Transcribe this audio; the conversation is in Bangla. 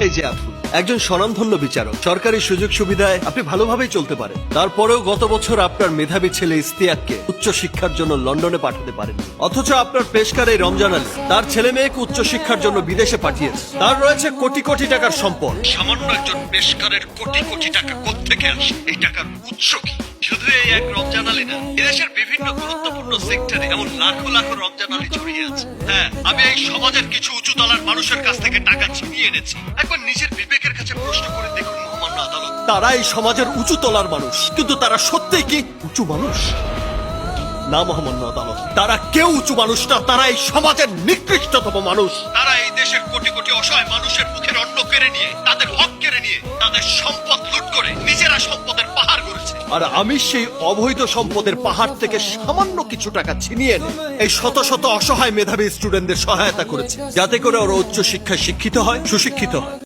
এই যে আপনি একজন স্বনামধন্য বিচারক, সরকারি সুযোগ সুবিধায় আপনি ভালোভাবেই চলতে পারেন। তারপরেও গত বছর আপনার মেধাবী ছেলে ইস্তিয়াককে উচ্চ শিক্ষার জন্য লন্ডনে পাঠাতে পারেন, অথচ আপনার পেশকার এই রমজান আলী তার ছেলে মেয়েকে উচ্চ শিক্ষার জন্য বিদেশে পাঠিয়েছে। তার রয়েছে কোটি কোটি টাকার সম্পদ। সামান্য একজন পেশকারের কোটি কোটি টাকা কোত্থেকে আসে? এই টাকার উৎস কি? শুধু এই এক রমজান আলী না, এদেশের বিভিন্ন গুরুত্বপূর্ণ সেক্টরে এমন লাখো লাখো রমজান আলী ছড়িয়ে আছে। হ্যাঁ, আমি এই সমাজের কিছু উঁচু তলার মানুষের কাছ থেকে টাকা ছিনিয়ে এনেছি। একবার নিজের বিবেকের কাছে প্রশ্ন করে দেখুন মহামান্য আদালত, তারা এই সমাজের উঁচু তলার মানুষ, কিন্তু তারা সত্যিই কি উঁচু মানুষ? না মহামান্য আদালত, তারা কেউ উঁচু মানুষ না, তারা এই সমাজের নিকৃষ্টতম মানুষ। তারা এই দেশের কোটি কোটি অসহায় মানুষের মুখের অন্ন কেড়ে নিয়ে, তাদের হক কেড়ে নিয়ে, তাদের সম্পদ লুট করে নিজেরা সম্পদের পাহাড় করেছে। আর আমি সেই অবৈধ সম্পদের পাহাড় থেকে সামান্য কিছু টাকা ছিনিয়ে এনে এই শত শত অসহায় মেধাবী স্টুডেন্টদের সহায়তা করেছে, যাতে করে ওরা উচ্চ শিক্ষায় শিক্ষিত হয়, সুশিক্ষিত হয়।